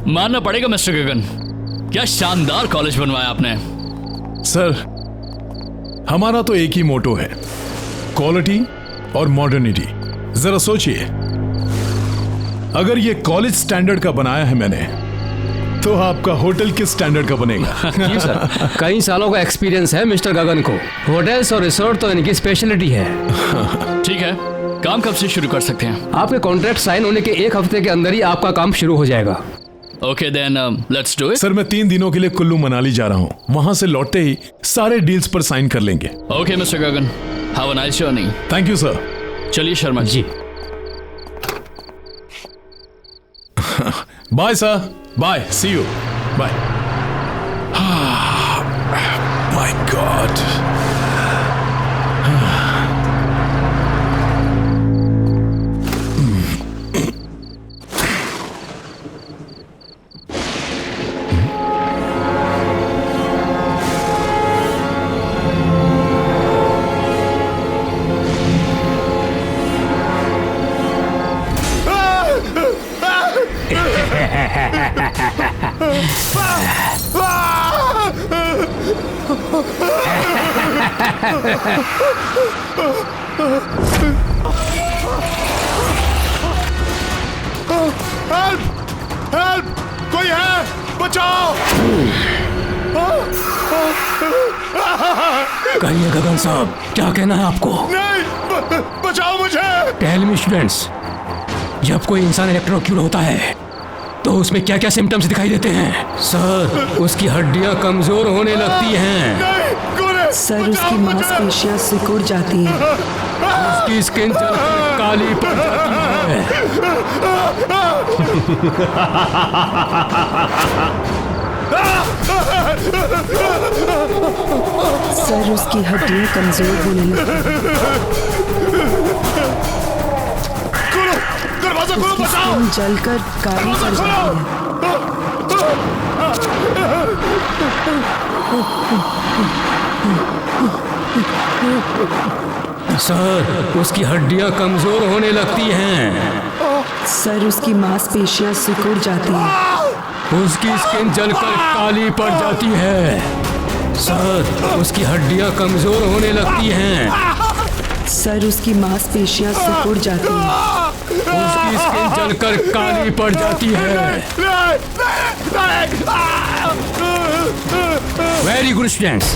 मानना पड़ेगा मिस्टर गगन, क्या शानदार कॉलेज बनवाया आपने। सर, हमारा तो एक ही मोटो है, क्वालिटी और मॉडर्निटी। जरा सोचिए, अगर ये कॉलेज स्टैंडर्ड का बनाया है मैंने, तो आपका होटल किस स्टैंडर्ड का बनेगा? जी सर, कई सालों का एक्सपीरियंस है मिस्टर गगन को। होटल्स और रिसोर्ट तो इनकी स्पेशलिटी है। ठीक है, काम कब से शुरू कर सकते हैं? आपके कॉन्ट्रैक्ट साइन होने के 1 हफ्ते के अंदर ही आपका काम शुरू हो जाएगा। Okay then let's do it. Sir, मैं 3 दिनों के लिए कुल्लू मनाली जा रहा हूँ। वहां से लौटते ही सारे डील्स पर साइन कर लेंगे। Okay mister Gagan, have a nice journey. Thank you sir. चलिए Sharma ji. Bye sir, bye, see you, bye. My God. Help! Help! कोई है? बचाओ! कहिए गगन साहब, क्या कहना है आपको? नहीं, बचाओ मुझे! टेल मी स्टूडेंट्स, जब कोई इंसान इलेक्ट्रोक्यूट होता है तो उसमें क्या क्या सिम्टम्स दिखाई देते हैं? सर, उसकी हड्डियां कमजोर होने लगती हैं। सर, उसकी मांसपेशियां सिकुड़ जाती हैं। उसकी स्किन जलकर काली पड़ जाती है। सर, उसकी हड्डियां कमजोर होने लगती हैं। दरवाजा खोलो, बचाओ! स्किन जलकर काली पड़ जाती है। सर, उसकी हड्डियां कमजोर होने लगती हैं। सर, उसकी मांसपेशियां सिकुड़ जाती हैं। उसकी स्किन जलकर काली पड़ जाती है। सर, उसकी हड्डियां कमजोर होने लगती हैं। सर, उसकी मांसपेशियां सिकुड़ जाती हैं। उसकी स्किन जलकर काली पड़ जाती है। वेरी गुड स्टूडेंट्स,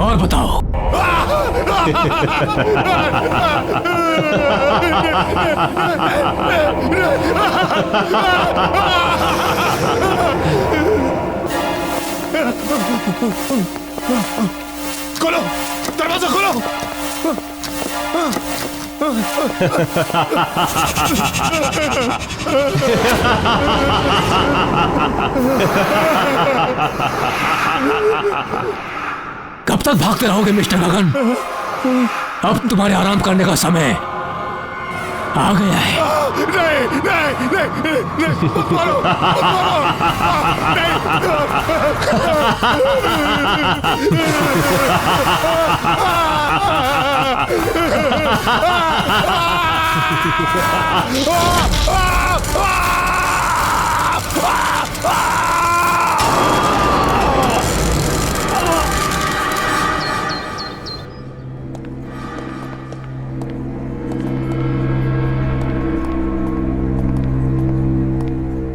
और बताओ। खोलो, दरवाजा खोलो! कब तक भागते रहोगे मिस्टर गगन? अब तुम्हारे आराम करने का समय आ गया है। नहीं, नहीं, नहीं, नहीं, मारो,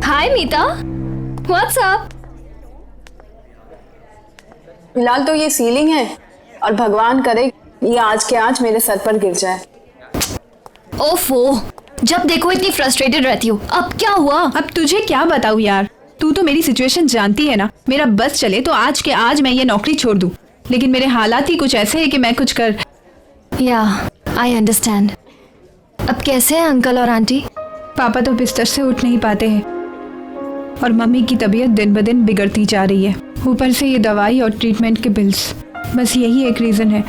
हाय मीता, व्हाट्स अप? फिलहाल तो ये सीलिंग है और भगवान करे ये आज के आज मेरे सर पर गिर जाए। ओफो, जब देखो इतनी फ्रस्ट्रेटेड रहती हो। अब क्या हुआ? अब तुझे क्या बताऊँ यार, तू तो मेरी सिचुएशन जानती है ना। मेरा बस चले तो आज के आज मैं ये नौकरी छोड़ दूँ, लेकिन मेरे हालात ही कुछ ऐसे हैं कि मैं कुछ कर। या आई अंडरस्टैंड। अब कैसे हैं अंकल और आंटी? पापा तो बिस्तर से उठ नहीं पाते हैं और मम्मी की तबीयत दिन ब दिन बिगड़ती जा रही है। ऊपर से ये दवाई और ट्रीटमेंट के बिल्स, बस यही एक रीज़न है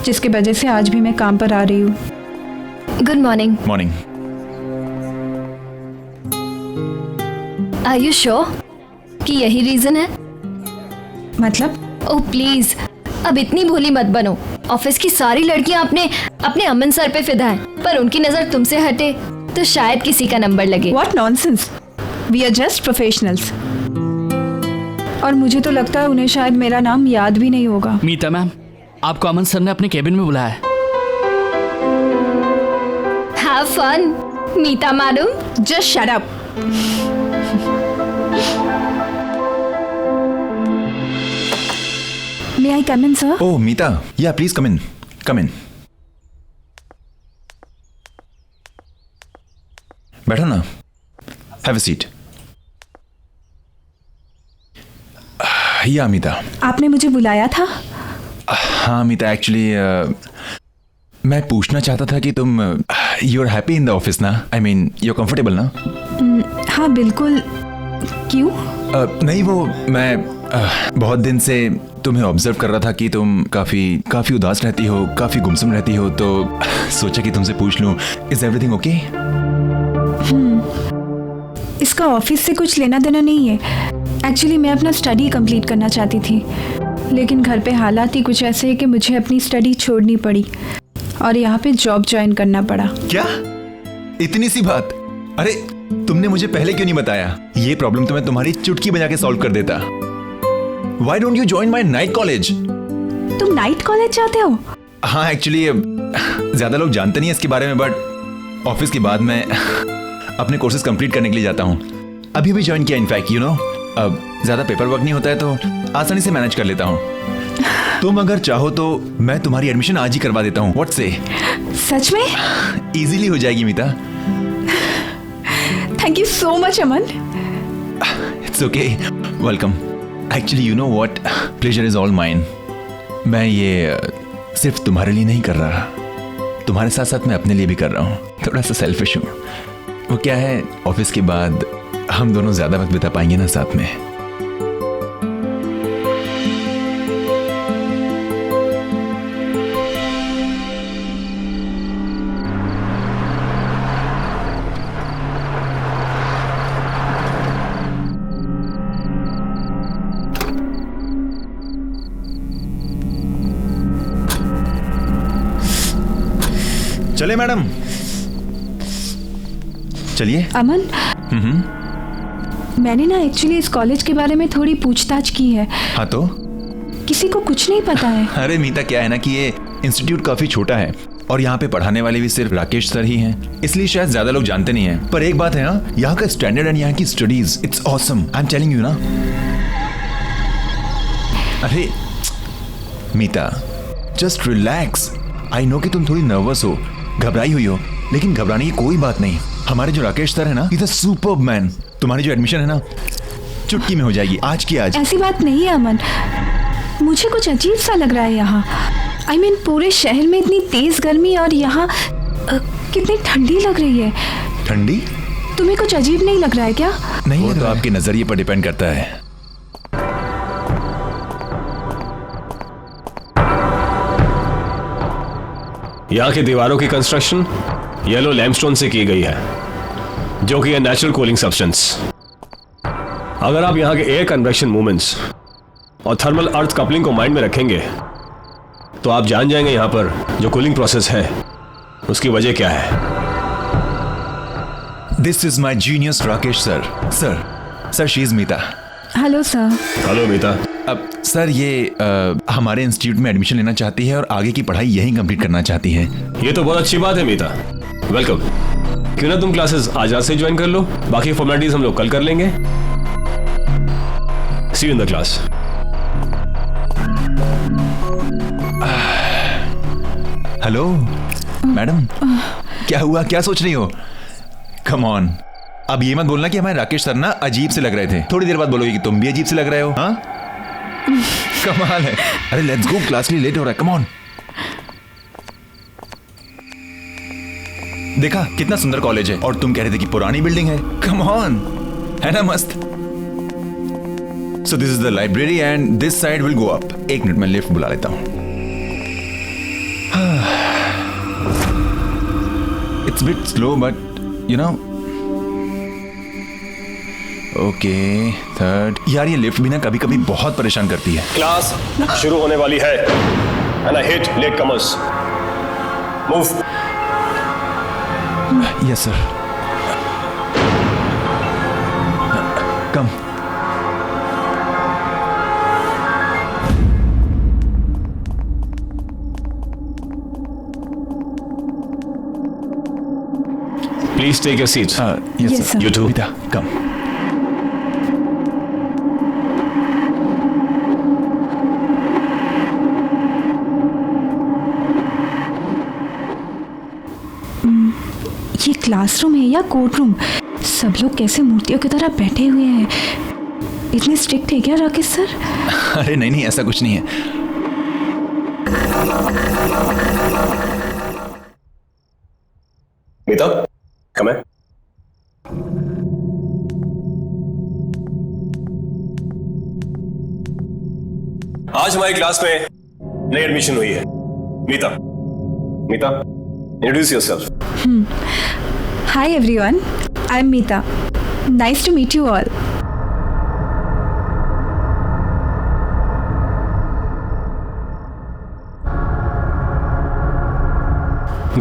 जिसकी वजह से आज भी मैं काम पर आ रही हूँ। Good morning. Morning. Are you sure कि यही रीजन है? मतलब? ओह प्लीज, अब इतनी भोली मत बनो। ऑफिस की सारी लड़कियां अपने अमन सर पे फिदा हैं, पर उनकी नजर तुमसे हटे तो शायद किसी का नंबर लगे। What nonsense! We are just professionals. और मुझे तो लगता है उन्हें शायद मेरा नाम याद भी नहीं होगा। मीता मैम, आपको अमन सर ने अपने केबिन में बुलाया है। Have fun, Mita madam. Just shut up. May I come in, sir? Oh Mita, yeah please come इन, कम इन। बैठो ना, हैव अ सीट। या मीता। आपने मुझे बुलाया था? हाँ मीता, एक्चुअली मैं पूछना चाहता था कि तुम you are happy in the office ना? I mean you are comfortable ना? हाँ बिल्कुल। क्यों? नहीं, वो मैं बहुत दिन से तुम्हें ऑब्जर्व कर रहा था कि तुम काफी उदास रहती हो, काफी गुमसुम रहती हो, तो सोचा कि तुमसे पूछ लूं, इज एवरीथिंग ओके? इसका ऑफिस से कुछ लेना देना नहीं है। एक्चुअली मैं अपना स्टडी कंप्लीट करना चाहती थी, लेकिन घर पे हालात ही कुछ ऐसे हैं कि मुझे अपनी स्टडी छोड़नी पड़ी और यहाँ पे जॉब ज्वाइन करना पड़ा। क्या? इतनी सी बात? अरे तुमने मुझे पहले क्यों नहीं बताया? ये प्रॉब्लम तो मैं तुम्हारी चुटकी बजा के सॉल्व कर देता। Why don't you join my night college? तुम नाइट कॉलेज जाते हो? हाँ, एक्चुअली ज्यादा लोग जानते नहीं है इसके बारे में, बट ऑफिस के बाद मैं अपने कोर्सेज कंप्लीट करने के लिए जाता हूँ। अभी भी ज्वाइन किया इनफैक्ट, यू नो। अब ज्यादा पेपर वर्क नहीं होता है तो आसानी से मैनेज कर लेता हूँ। तुम अगर चाहो तो मैं तुम्हारी एडमिशन आज ही करवा देता हूँ। व्हाट से? सच में? इजीली हो जाएगी Meeta. Thank you so much Aman. It's okay, welcome. Actually you know what, pleasure is all mine. मैं ये सिर्फ तुम्हारे लिए नहीं कर रहा, तुम्हारे साथ साथ मैं अपने लिए भी कर रहा हूँ। थोड़ा सा सेल्फिश हूँ। वो क्या है, ऑफिस के बाद हम दोनों ज्यादा वक्त बिता पाएंगे ना साथ में। चले मैडम, चलिए। अमन, मैंने ना एक्चुअली इस कॉलेज के बारे में थोड़ी पूछताछ की है। हाँ तो? किसी को कुछ नहीं पता है। अरे मीता, क्या है ना कि ये इंस्टीट्यूट काफी छोटा है और यहाँ पे पढ़ाने वाले भी सिर्फ राकेश सर ही हैं, इसलिए शायद ज्यादा लोग जानते नहीं हैं। पर एक बात है ना, यहाँ का स्टैंडर्ड एंड यहाँ की studies, it's awesome. I am telling you ना। अरे मीता, जस्ट रिलैक्स। आई नो कि तुम थोड़ी नर्वस हो, घबराई हुई हो, लेकिन घबराने की कोई बात नहीं। हमारे जो राकेश सर है ना, इज अ सुपर्ब मैन। तुम्हारी जो एडमिशन है ना, चुटकी में हो जाएगी, आज की आज। ऐसी बात नहीं है अमन, मुझे कुछ अजीब सा लग रहा है यहाँ। आई मीन पूरे शहर में इतनी तेज गर्मी और यहाँ कितनी ठंडी लग रही है। ठंडी? तुम्हें कुछ अजीब नहीं लग रहा है क्या? नहीं, वो तो आपके नजरिए पर डिपेंड करता है। यहाँ की दीवारों की कंस्ट्रक्शन येलो लैमस्टोन से की गई है, जो कि है नेचुरल कूलिंग सब्सटेंस। अगर आप यहाँ के एयर कन्वेक्शन मूवमेंट्स और थर्मल अर्थ कपलिंग को माइंड में रखेंगे तो आप जान जाएंगे यहाँ पर जो कूलिंग प्रोसेस है उसकी वजह क्या है। This is my genius Rakesh sir. Sir she is Meeta. Hello sir. Hello Meeta. अब सर ये हमारे इंस्टीट्यूट में एडमिशन लेना चाहती है और आगे की पढ़ाई यहीं कंप्लीट करना चाहती है। ये तो बहुत अच्छी बात है मीता, वेलकम। क्यों ना तुम क्लासेस आज रात से ज्वाइन कर लो, बाकी फॉर्मेलिटीज हम लोग कल कर लेंगे। See you in the class. Hello madam, क्या हुआ, क्या सोच रही हो? कम ऑन, अब ये मत बोलना कि हमारे राकेश सर ना अजीब से लग रहे थे। थोड़ी देर बाद बोलोगे कि तुम भी अजीब से लग रहे हो। हाँ कमाल है। अरे लेट्स गो, क्लास के लिए लेट हो रहा है। Come on. देखा कितना सुंदर कॉलेज है, और तुम कह रहे थे कि पुरानी बिल्डिंग है। कम ऑन, है ना मस्त? So this is the library and this side will go up. एक मिनट, मैं लिफ्ट बुला लेता हूँ. It's bit slow but you know. Okay, third. यार ये लिफ्ट भी ना कभी कभी बहुत परेशान करती है. क्लास शुरू होने वाली है and I hate latecomers. Move. Yes sir. Come. Please take your seats. Yes Yes, सर. sir. You too. Mita, come. ये क्लासरूम है या कोर्ट रूम? सब लोग कैसे मूर्तियों की तरह बैठे हुए हैं. इतने स्ट्रिक्ट है क्या राकेश सर? अरे नहीं नहीं, ऐसा कुछ नहीं है. मीता, come in. आज हमारी क्लास में नई एडमिशन हुई है. Mita. Mita, introduce yourself. Hi everyone, I'm Meeta. Nice to meet you all.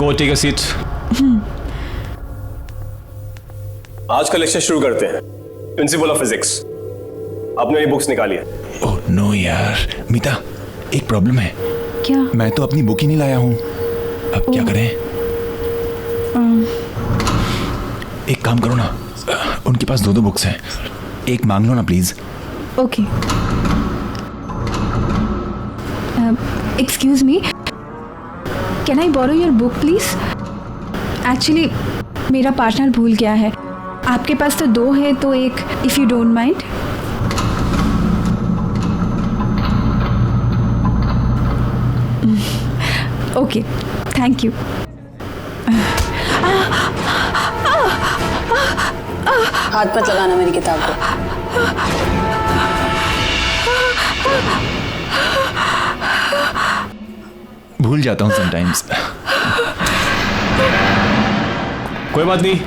Go take a seat. आज का लेक्चर शुरू करते हैं. Principle of physics. आपने ये बुक्स निकाली है. ओह नो यार. मीता, एक प्रॉब्लम है. क्या? मैं तो अपनी बुक ही नहीं लाया हूँ. अब क्या करें? एक काम करो ना, उनके पास 2 बुक्स हैं. एक मांग लो ना please. Okay. Excuse me. Can I borrow your book please? Actually, मेरा पार्टनर भूल गया है. आपके पास तो 2 है तो एक, if you don't mind. Okay, thank you. हाथ मत लगाना मेरी किताब को. भूल जाता हूँ समटाइम्स. कोई बात नहीं,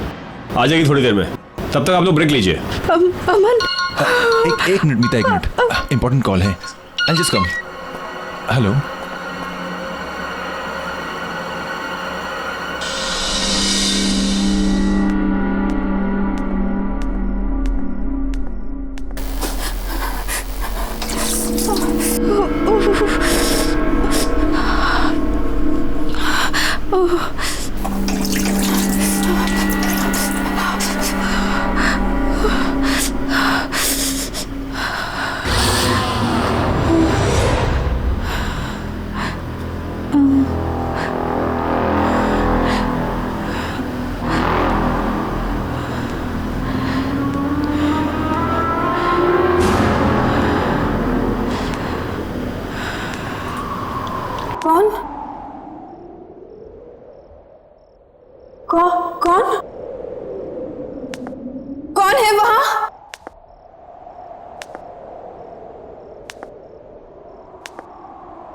आ जाएगी थोड़ी देर में. तब तक आप लोग ब्रेक लीजिए. अमन. एक मिनट मीता, एक मिनट. इंपॉर्टेंट कॉल है. I just come. हेलो. कौन? कौन? कौन है वहां?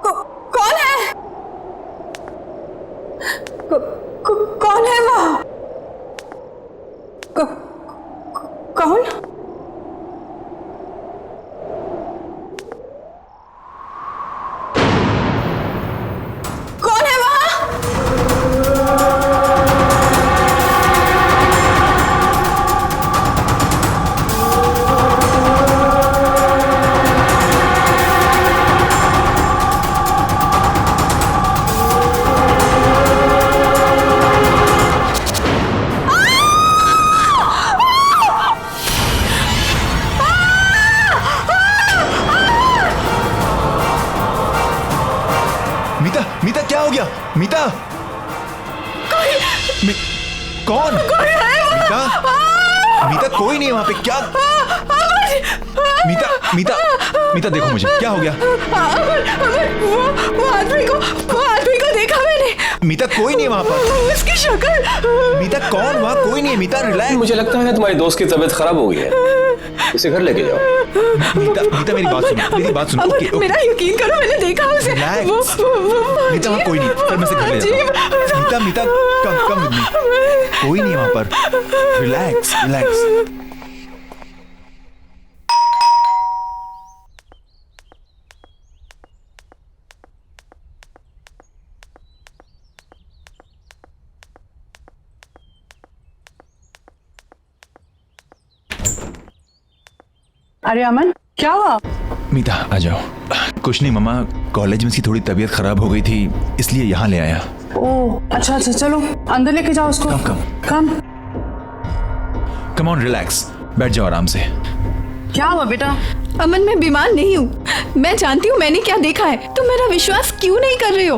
कौन है? कौन है वहां? कौन? कौन है वहां? मीता, मीता क्या हो गया? मीता. कौन? मीता, मीता कोई नहीं है वहां पे. क्या? मीता, मीता, मीता देखो मुझे, क्या हो गया? वो आदमी को देखा मैंने. मीता कोई नहीं है वहां पर. उसकी शक्ल. मीता कौन? वहां कोई नहीं है. मीता रिलैक्स. मुझे लगता है तुम्हारी दोस्त की तबीयत खराब हो गई है. इसे घर लेके जाओ। मीता मीता मेरी बात सुनो, मेरी बात सुनो। ओके ओके मेरा यकीन करो, मैंने देखा उसे। रिलैक्स मीता, वहाँ कोई नहीं, फिर मैं इसे घर ले जाता हूँ। मीता मीता कम कम विद मी, कोई नहीं वहाँ पर। Relax relax. अरे अमन, क्या हुआ? मीता आ जाओ। कुछ नहीं मम्मा, कॉलेज में इसकी थोड़ी तबीयत खराब हो गई थी, इसलिए यहाँ ले आया। ओह अच्छा अच्छा, चलो अंदर लेके जाओ उसको। कम कम ऑन, रिलैक्स, बैठ जाओ आराम से। क्या हुआ बेटा? अमन, मैं बीमार नहीं हूँ। मैं जानती हूँ मैंने क्या देखा है, तुम मेरा विश्वास क्यों नहीं कर रहे हो?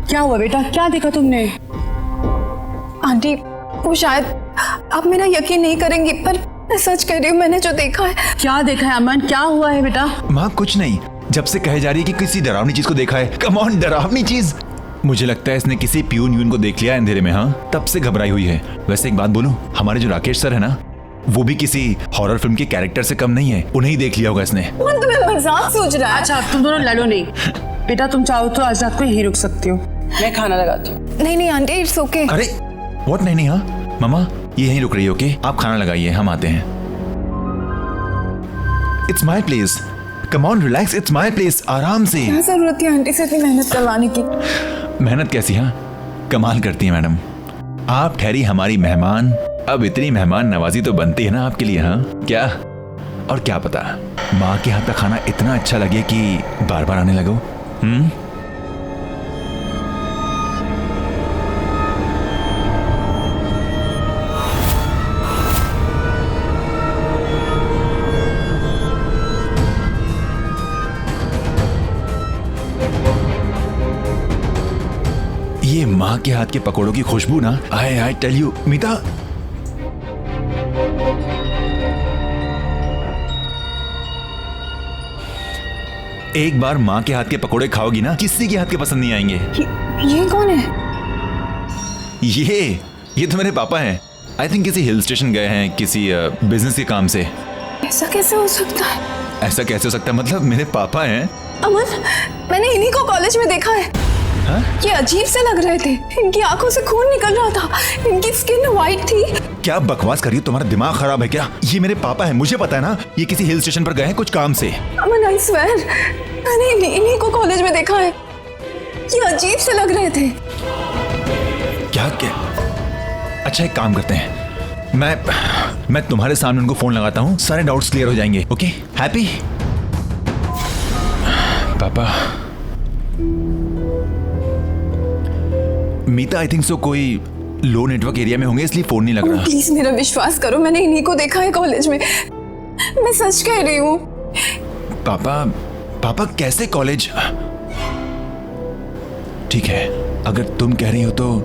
क्या हुआ बेटा, क्या देखा तुमने? आंटी, वो शायद आप मेरा यकीन नहीं करेंगी, पर मैं सच कह रही हूँ, मैंने जो देखा है। क्या देखा है अमन, क्या हुआ है बेटा? माँ कुछ नहीं, जब से कहे जा रही है कि किसी डरावनी चीज को देखा है। कम ऑन, डरावनी चीज? मुझे लगता है इसने किसी प्यून को देख लिया अंधेरे में। हाँ, तब से घबराई हुई है। वैसे एक बात बोलूं, हमारे जो राकेश सर है ना, वो भी किसी हॉरर फिल्म के कैरेक्टर से कम नहीं है। उन्हें ही देख लिया होगा इसने। तुम्हें मजाक सोच रहा है? अच्छा, तुम दोनों लड़ो नहीं। बेटा तुम चाहो तो आज रात को यहीं रुक सकती हो, मैं खाना लगाती हूँ। नहीं नहीं आंटी, इट्स ओके। अरे व्हाट? नहीं नहीं, हाँ मामा ये यहीं रुक रही है। ओके, आप खाना लगाइए, हम आते हैं। It's my place, come on relax, it's my place, आराम से। क्या जरूरत थी आंटी से इतनी मेहनत करवाने की? मेहनत कैसी? हाँ, कमाल करती है मैडम। आप ठहरी हमारी मेहमान, अब इतनी मेहमान नवाजी तो बनती है ना आपके लिए। हाँ क्या, और क्या पता माँ के हाथ का खाना इतना अच्छा लगे कि बार बार आने लगो। ये माँ के हाथ के पकौड़ों की खुशबू ना, आई टेल यू मीता। एक बार माँ के हाथ के पकौड़े खाओगी ना, किसी के हाथ के पसंद नहीं आएंगे। ये कौन है? ये तो मेरे पापा हैं। आई थिंक किसी हिल स्टेशन गए हैं किसी बिजनेस के काम से। ऐसा कैसे हो सकता है? ऐसा कैसे हो सकता है मतलब? मेरे पापा हैं। अमन, मैंने इन्हीं को कॉलेज में देखा है। हाँ? ये अजीब से लग रहे थे, इनकी आंखों से खून निकल रहा था, इनकी स्किन वाइट थी। क्या बकवास कर रही हो? तुम्हारा दिमाग खराब है क्या? ये मेरे पापा हैं, मुझे पता है ना। ये किसी हिल स्टेशन पर गए हैं कुछ काम से। अमन आई स्वेयर, मैंने इन्हीं को कॉलेज में देखा है। ये अजीब से लग रहे थे। क्या? अच्छा एक काम करते हैं, मैं तुम्हारे सामने उनको फोन लगाता हूँ, सारे डाउट्स क्लियर हो जाएंगे। Okay, happy? पापा, मीता आई थिंक सो कोई लो नेटवर्क एरिया में होंगे, इसलिए फोन नहीं लग रहा। प्लीज मेरा विश्वास करो, मैंने इन्हीं को देखा है कॉलेज में, मैं सच कह रही हूँ। पापा कैसे कॉलेज? ठीक है, अगर तुम कह रही हो तो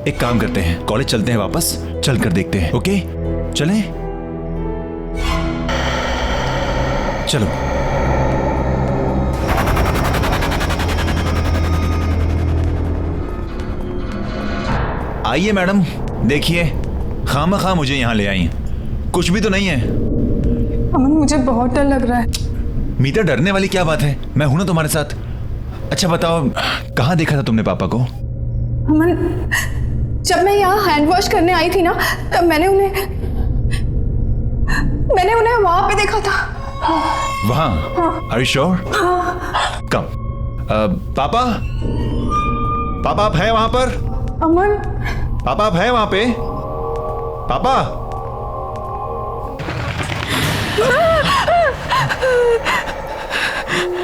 एक काम करते हैं, कॉलेज चलते हैं वापस, चल कर देखते हैं। ओके चलें? चलो। आइए मैडम, देखिए खामखा मुझे यहाँ ले आई, कुछ भी तो नहीं है। अमन मुझे बहुत डर लग रहा है। मीता डरने वाली क्या बात है, मैं हूं ना तुम्हारे साथ। अच्छा बताओ, कहाँ देखा था तुमने पापा को? अमन, जब मैं यहाँ हैंड वॉश करने आई थी ना, तब मैंने उन्हें वहां पे देखा था। वहां? Are you sure? कम। पापा आप हैं वहां पर? अमन, पापा आप हैं वहां पे? पापा?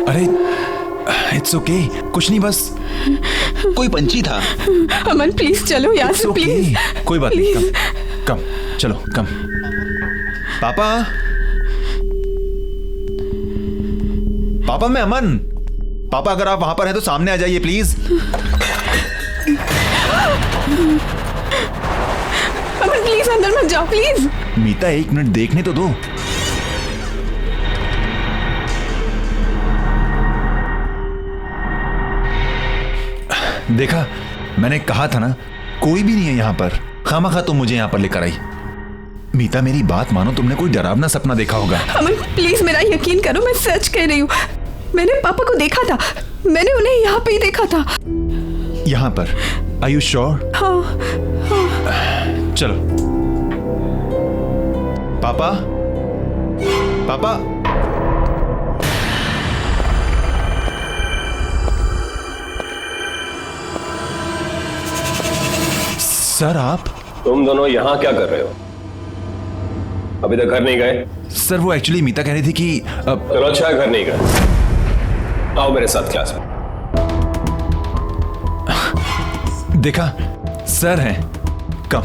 अरे इट्स ओके, कुछ नहीं, बस कोई पंछी था। अमन प्लीज चलो यहाँ से, प्लीज। कोई बात नहीं, कम चलो, कम। पापा मैं अमन। पापा अगर आप वहां पर हैं तो सामने आ जाइए प्लीज। अमन प्लीज अंदर मत जाओ, प्लीज। मीता एक मिनट देखने तो दो। देखा, मैंने कहा था ना, कोई भी नहीं है यहाँ पर। खामखा तुम मुझे यहाँ पर लेकर आई। मीता मेरी बात मानो, तुमने कोई डरावना सपना देखा होगा। अमन प्लीज मेरा यकीन करो, मैं सच कह रही हूँ। मैंने पापा को देखा था, मैंने उन्हें यहाँ पे ही देखा था। यहाँ पर? Are you sure? हाँ, चलो। पापा, पापा। सर आप? तुम दोनों यहाँ क्या कर रहे हो? अभी तक घर नहीं गए? सर वो एक्चुअली मीता कह रही थी कि चलो अच्छा है, घर नहीं गए। आओ मेरे साथ क्लास में। देखा, सर हैं। Come.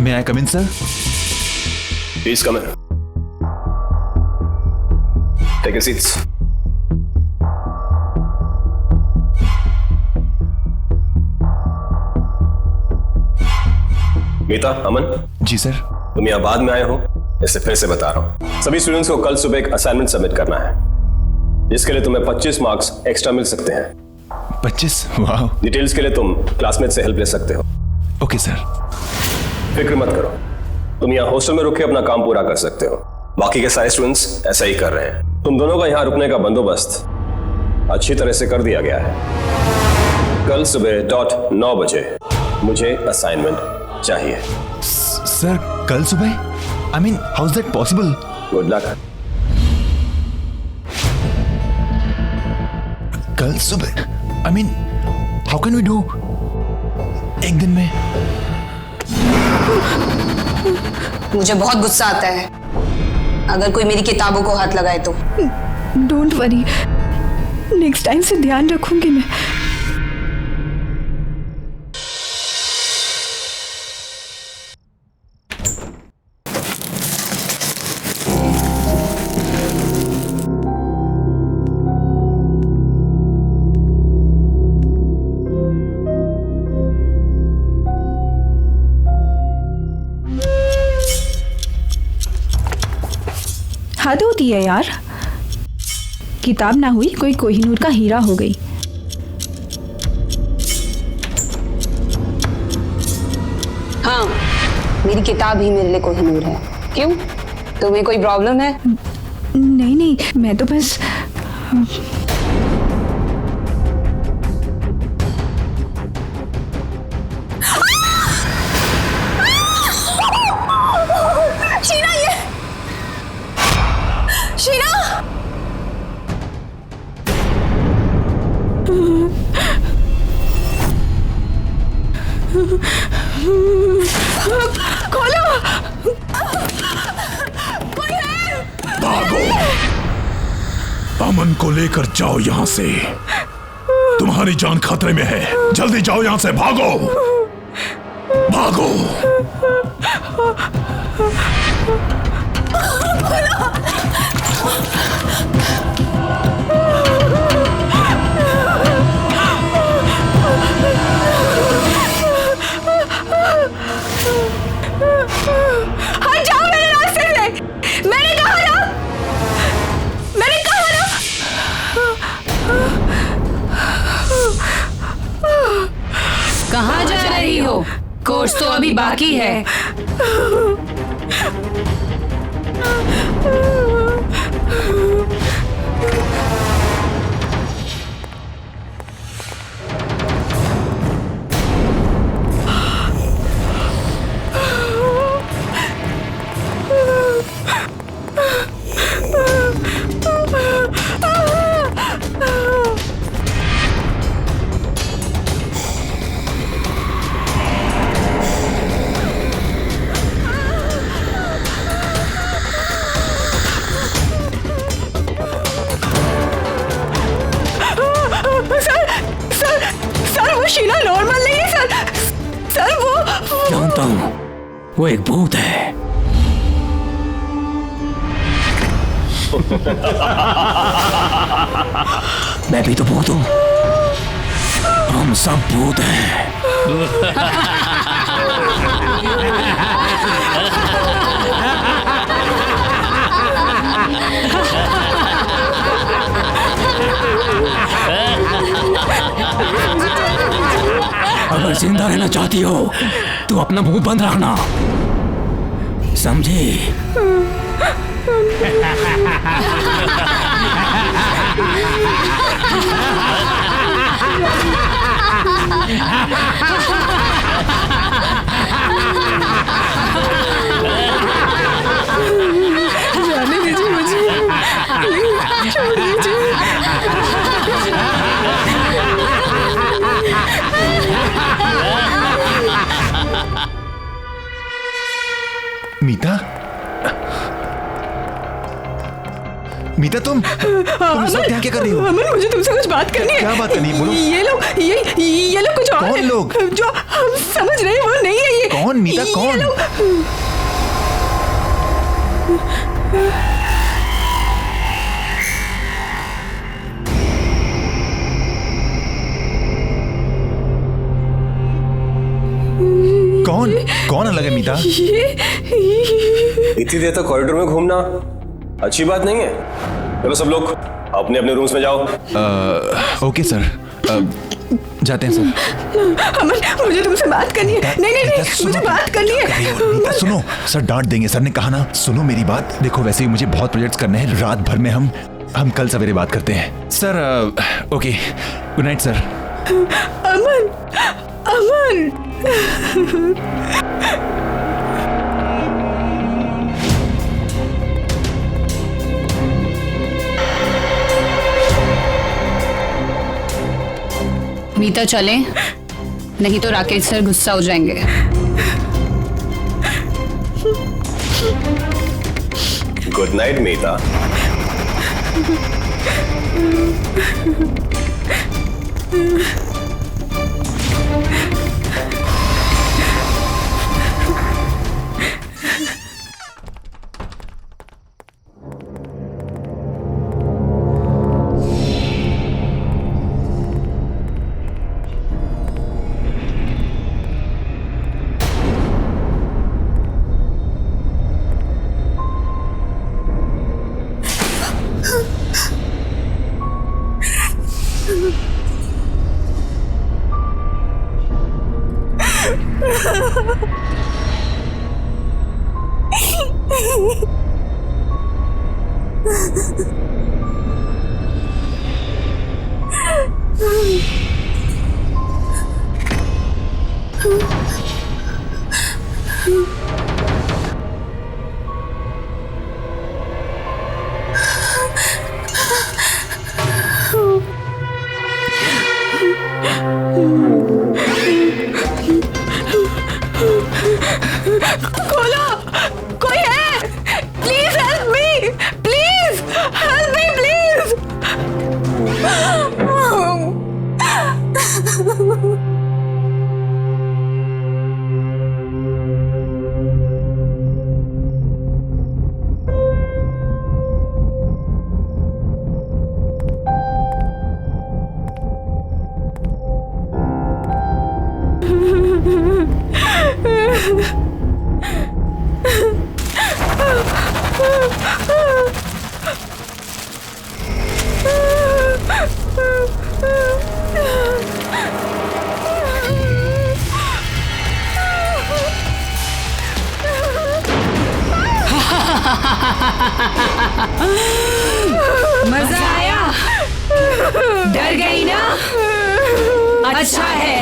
May I come in sir? Please come in. Take a seats. Mita, Aman. जी सर। तुम यहाँ बाद में आए हो, इससे फिर से बता रहा हूँ। सभी स्टूडेंट्स को कल सुबह एक असाइनमेंट सबमिट करना है, जिसके लिए तुम्हें 25 मार्क्स एक्स्ट्रा मिल सकते हैं। 25? वाह। डिटेल्स के लिए तुम क्लासमेट से हेल्प ले सकते हो। Okay sir. फिक्र मत करो, तुम यहाँ हॉस्टल में रुक के अपना काम पूरा कर सकते हो। बाकी के सारे स्टूडेंट्स ऐसा ही कर रहे हैं। तुम दोनों का यहाँ रुकने का बंदोबस्त अच्छी तरह से कर दिया गया है। कल सुबह .9 बजे मुझे असाइनमेंट चाहिए। सर कल सुबह? I mean how is that possible? Good luck. कल सुबह? I mean how can we do एक दिन में? मुझे बहुत गुस्सा आता है अगर कोई मेरी किताबों को हाथ लगाए तो। डोंट वरी, नेक्स्ट टाइम से ध्यान रखूंगी मैं। हद होती है यार, किताब ना हुई कोई कोहिनूर का हीरा हो गई। हाँ, मेरी किताब ही मेरे लिए कोहिनूर है। क्यों, तुम्हें कोई प्रॉब्लम है? नहीं नहीं, मैं तो बस शीना, ये शीना! खोलो! कोई है? भागो! अमन को लेकर जाओ यहां से, तुम्हारी जान खतरे में है। जल्दी जाओ यहां से, भागो भागो। हट जाओ मेरे रास्ते से! मैंने कहा ना, मैंने कहा ना। कहाँ जा रही हो? कोर्स तो अभी बाकी है। सर वो शीना नॉर्मल नहीं है सर। सर वो जानता हूं, वो एक भूत है। मैं भी तो भूत हूं, हम सब भूत हैं। अगर जिंदा रहना चाहती हो तो अपना मुंह बंद रखना, समझी? जाने दीजिए मुझे, प्लीज छोड़ दीजिए। मीता, मीता तुम इस वक्त यहाँ क्या कर रही हो? अमन, मुझे तुमसे कुछ बात करनी है। क्या बात करनी है? बोलो। ये लोग कुछ और कौन है, लोग? जो हम समझ रहे हैं वो नहीं है ये। कौन मीता, कौन? कौन कौन अलग है मीता? इतनी देर तक कॉरिडोर में घूमना अच्छी बात नहीं है। चलो सब लोग अपने अपने रूम्स में जाओ। ओके सर, जाते हैं सर। अमन, मुझे तुमसे बात करनी है। नहीं, मुझे बात करनी है। मीता सुनो, सर डांट देंगे। सर ने कहा ना, सुनो मेरी बात। देखो वैसे ही मुझे बहुत प्रोजेक्ट्स करने हैं, रात भर में हम कल सवेरे बात करते हैं sir. Okay, good night sir. Aman, Aman. Mita चलें, नहीं तो राकेश सर गुस्सा हो जाएंगे। Good night Mita. खोलो, कोई है? Please help me, please help me, please. मजा आया? डर गई ना? अच्छा है,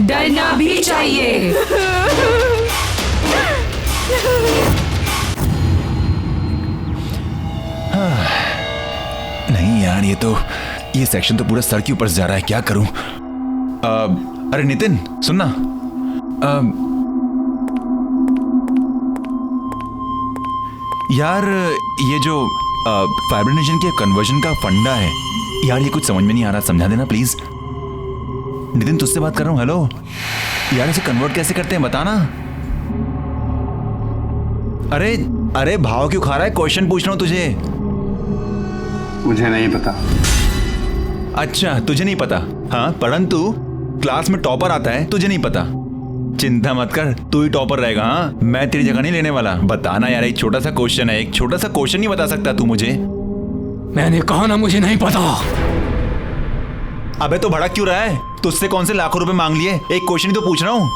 डरना भी चाहिए। नहीं यार, ये सेक्शन तो पूरा सर के ऊपर से जा रहा है। क्या करूं? अरे नितिन सुनना, यार ये जो फाइब्रिनेशन के कन्वर्जन का फंडा है यार, ये कुछ समझ में नहीं आ रहा, समझा देना प्लीज। नितिन तुझसे बात कर रहा हूँ। हेलो यार, इसे कन्वर्ट कैसे करते हैं बताना। अरे अरे भाव क्यों खा रहा है? क्वेश्चन पूछ रहा हूँ तुझे। मुझे नहीं पता। अच्छा तुझे नहीं पता? हाँ, परंतु क्लास में टॉपर आता है, तुझे नहीं पता। चिंता मत कर, तू ही टॉपर रहेगा। हाँ, मैं तेरी जगह नहीं लेने वाला। बताना यार, एक छोटा सा क्वेश्चन है, एक छोटा सा क्वेश्चन नहीं बता सकता तू मुझे? मैंने कहा ना मुझे नहीं पता। अबे तो भड़क क्यों रहा है? तुझसे कौन से लाखों रुपए मांग लिए? एक क्वेश्चन ही तो पूछ रहा हूँ।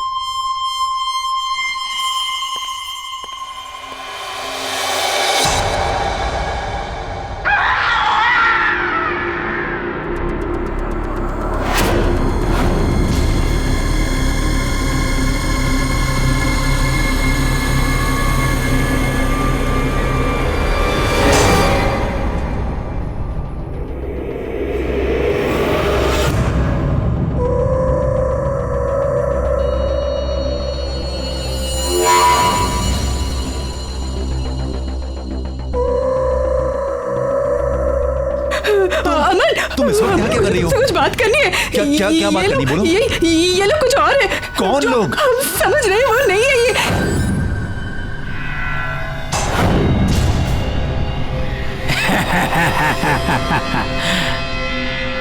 तुम इस वक्त यहाँ क्या कर रही हो? कुछ बात करनी है। क्या बात करनी, बोलो। ये लोग कुछ और है। कौन लोग? हम समझ रहे हैं वो नहीं है ये।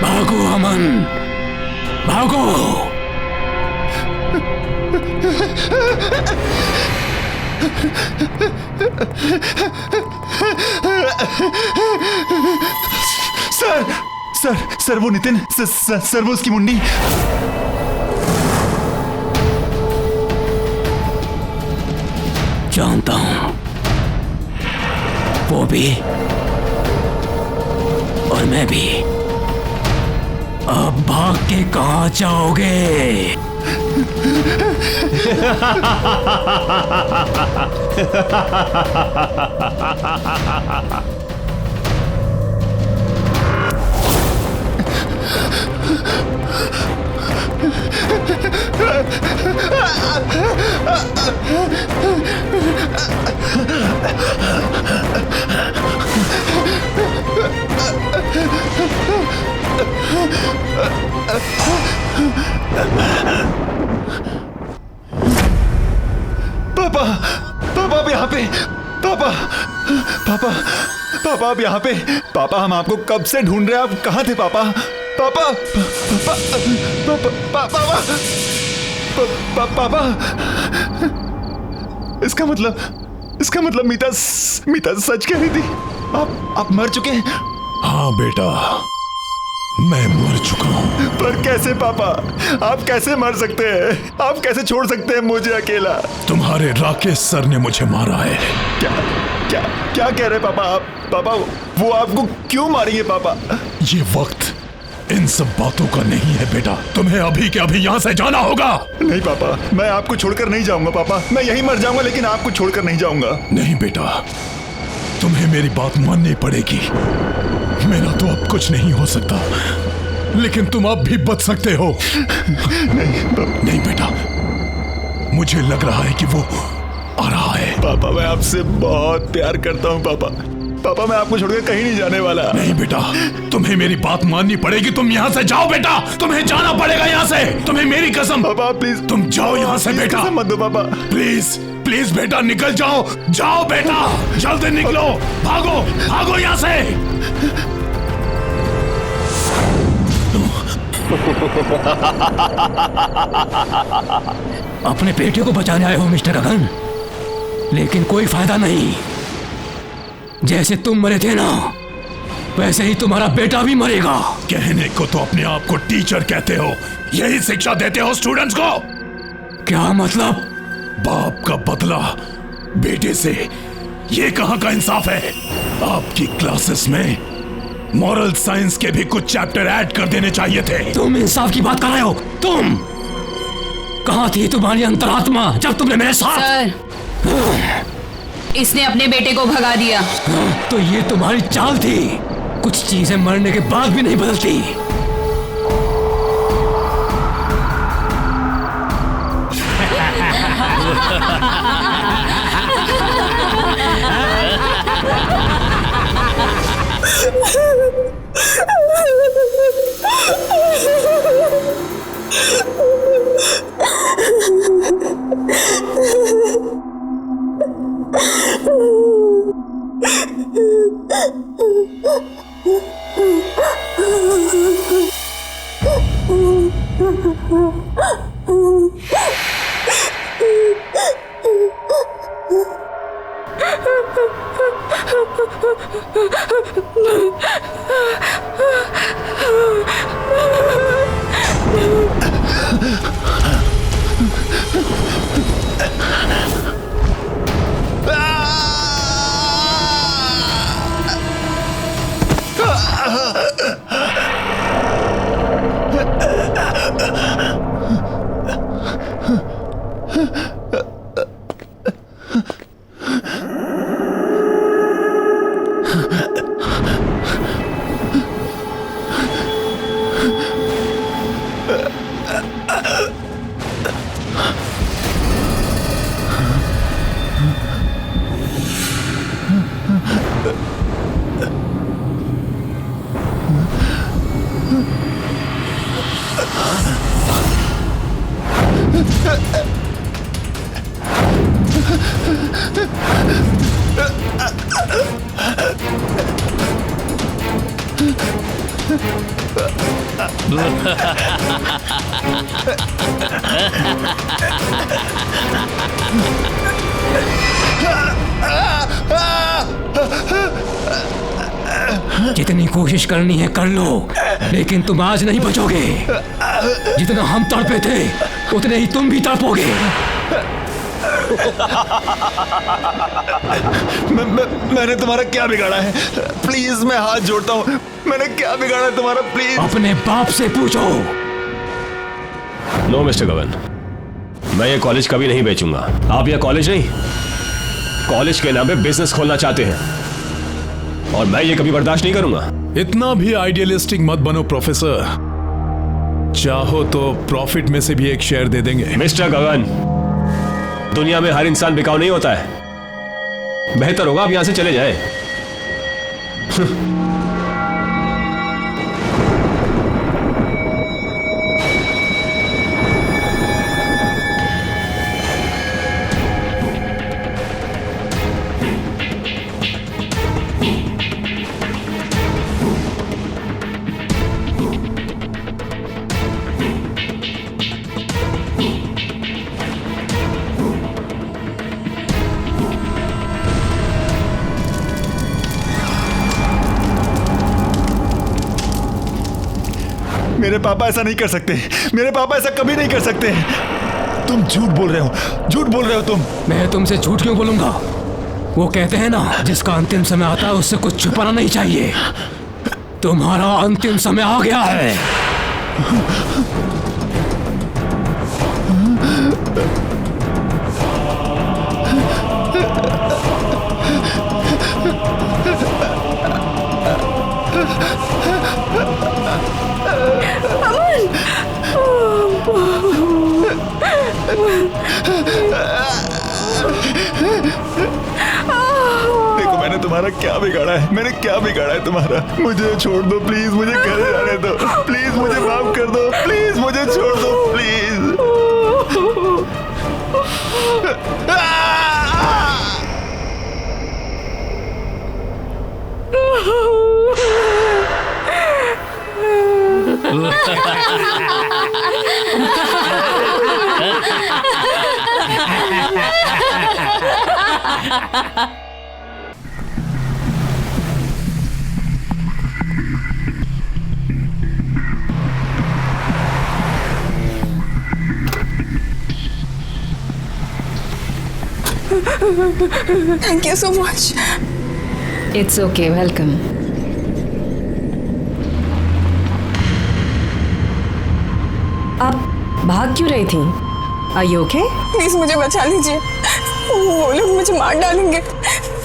भागो अमन, भागो। सर वो नितिन, सर वो उसकी मुंडी। जानता हूं, वो भी और मैं भी। अब भाग के कहां जाओगे? पापा आप यहाँ पे। पापा आप यहाँ पे। पापा हम आपको कब से ढूंढ रहे हैं, आप कहाँ थे पापा? पापा इसका मतलब मीता सच कह रही थी। आप मर चुके हैं? हाँ बेटा, मैं मर चुका हूँ। पर कैसे पापा? आप कैसे मर सकते हैं? आप कैसे छोड़ सकते हैं मुझे अकेला? तुम्हारे राकेश सर ने मुझे मारा है। क्या कह रहे पापा आप? पापा वो आपको क्यों मारेंगे पापा? ये वक्त इन सब बातों का नहीं है बेटा, तुम्हें अभी के अभी यहाँ से जाना होगा। नहीं पापा, मैं आपको छोड़कर नहीं जाऊंगा पापा। मैं यहीं मर जाऊंगा लेकिन आपको छोड़कर नहीं जाऊंगा। नहीं बेटा, तुम्हें मेरी बात माननी पड़ेगी। मेरा तो अब कुछ नहीं हो सकता, लेकिन तुम अब भी बच सकते हो। नहीं बेटा, मुझे लग रहा है कि वो आ रहा है। पापा मैं आपसे बहुत प्यार करता हूँ पापा। पापा मैं आपको छोड़कर कहीं नहीं जाने वाला। नहीं बेटा, तुम्हें मेरी बात माननी पड़ेगी। तुम यहाँ से जाओ बेटा, तुम्हें जाना पड़ेगा यहाँ से। तुम्हें मेरी कसम। पापा प्लीज तुम जाओ यहाँ से बेटा। मत दो पापा। प्लीज बेटा निकल जाओ। जाओ बेटा, जल्दी निकलो। भागो यहाँ से। अपने बेटे को बचाने आए हो मिस्टर गगन, लेकिन कोई फायदा नहीं। जैसे तुम मरे थे ना, वैसे ही तुम्हारा बेटा भी मरेगा। कहने को तो अपने आप को टीचर कहते हो, यही शिक्षा देते हो स्टूडेंट्स को? क्या मतलब? बाप का बदला बेटे से, ये कहां का इंसाफ है? आपकी क्लासेस में मॉरल साइंस के भी कुछ चैप्टर ऐड कर देने चाहिए थे। तुम इंसाफ की बात कर रहे हो? तुम कहां थी तुम्हारी अंतरात्मा जब तुमने मेरे साथ? सर, इसने अपने बेटे को भगा दिया। तो ये तुम्हारी चाल थी। कुछ चीजें मरने के बाद भी नहीं बदलती। जितनी कोशिश करनी है कर लो, लेकिन तुम आज नहीं बचोगे। जितना हम तड़पे थे उतने ही तुम भी तड़पोगे। मैंने तुम्हारा क्या बिगाड़ा है? प्लीज मैं हाथ जोड़ता हूँ, मैंने क्या बिगाड़ा है तुम्हारा? प्लीज अपने बाप से पूछो। नो मिस्टर गगन, मैं ये कॉलेज कभी नहीं बेचूंगा। आप यह कॉलेज नहीं, कॉलेज के नाम पे बिजनेस खोलना चाहते हैं और मैं ये कभी बर्दाश्त नहीं करूंगा। इतना भी आइडियलिस्टिक मत बनो प्रोफेसर। चाहो तो प्रॉफिट में से भी एक शेयर दे देंगे। मिस्टर गगन, दुनिया में हर इंसान बिकाऊ नहीं होता है। बेहतर होगा आप यहां से चले जाएं। मेरे पापा ऐसा नहीं कर सकते, मेरे पापा ऐसा कभी नहीं कर सकते। तुम झूठ बोल रहे हो, झूठ बोल रहे हो तुम। मैं तुमसे झूठ क्यों बोलूंगा? वो कहते हैं ना, जिसका अंतिम समय आता है उससे कुछ छुपाना नहीं चाहिए। तुम्हारा अंतिम समय आ गया है। देखो मैंने तुम्हारा क्या बिगाड़ा है, मैंने क्या बिगाड़ा है तुम्हारा? मुझे छोड़ दो प्लीज, मुझे घर जाने दो प्लीज, मुझे माफ कर दो प्लीज, मुझे छोड़ दो please. Thank you so much. It's okay, welcome. आप भाग क्यों रही थी? Are you okay? प्लीज मुझे बचा लीजिए, वो लोग मुझे मार डालेंगे।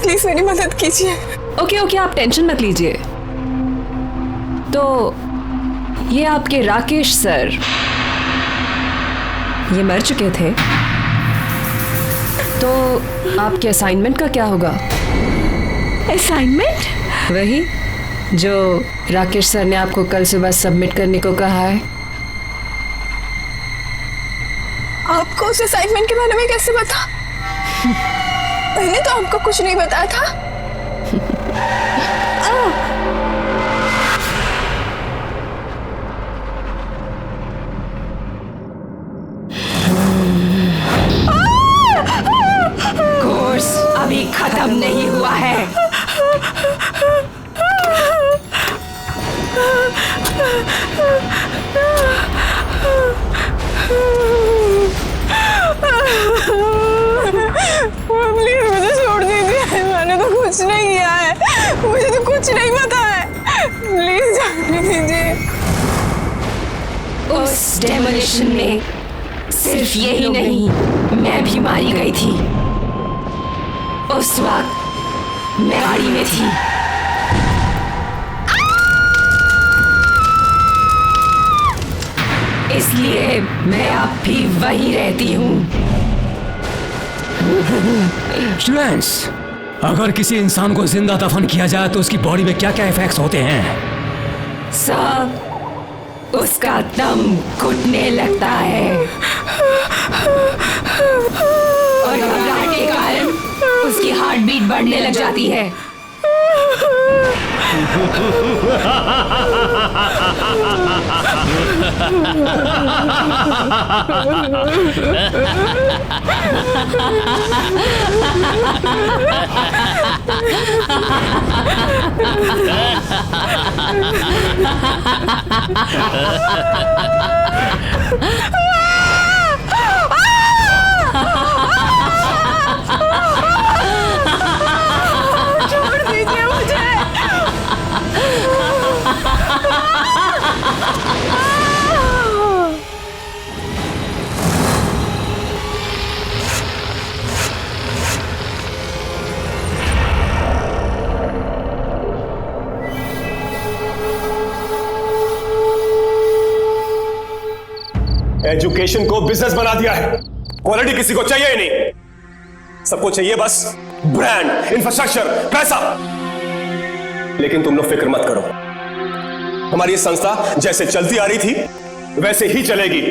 प्लीज मेरी मदद कीजिए। ओके ओके, आप टेंशन मत लीजिए। तो ये आपके राकेश सर, ये मर चुके थे, तो आपके असाइनमेंट का क्या होगा? असाइनमेंट? वही जो राकेश सर ने आपको कल सुबह सबमिट करने को कहा है। आपको उस असाइनमेंट के बारे में कैसे पता? मैंने तो आपको कुछ नहीं बताया था। कोर्स अभी खत्म नहीं हुआ है। प्लीज मुझे छोड़ दीजिए, मैंने तो कुछ नहीं किया है, मुझे तो कुछ नहीं पता है। प्लीज जाने दीजिए। उस डेमोलिशन में सिर्फ यही नहीं, मैं भी मारी गई थी। उस वक्त मैं गाड़ी में थी। इसलिए मैं अब भी वहीं रहती हूँ। स्टूडेंट्स, अगर किसी इंसान को जिंदा दफन किया जाए तो उसकी बॉडी में क्या क्या इफेक्ट्स होते हैं? सर, उसका दम घुटने लगता है और घबराहट के कारण उसकी हार्ट बीट बढ़ने लग जाती है। छोड़ दीजिए मुझे। एजुकेशन को बिजनेस बना दिया है। क्वालिटी किसी को चाहिए ही नहीं, सबको चाहिए बस ब्रांड, इंफ्रास्ट्रक्चर, पैसा। लेकिन तुम लोग फिक्र मत करो, हमारी ये संस्था जैसे चलती आ रही थी वैसे ही चलेगी।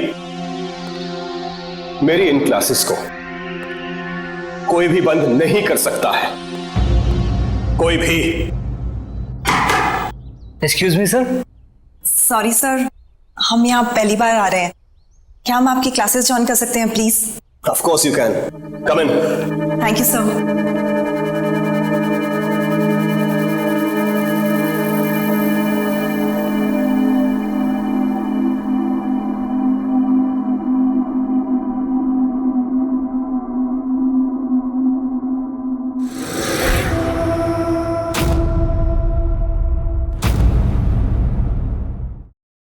मेरी इन क्लासेस को कोई भी बंद नहीं कर सकता है, कोई भी। Excuse me sir. Sorry sir, हम यहाँ पहली बार आ रहे हैं, क्या हम आपकी क्लासेस ज्वाइन कर सकते हैं please? Of course you can, come in. Thank you sir.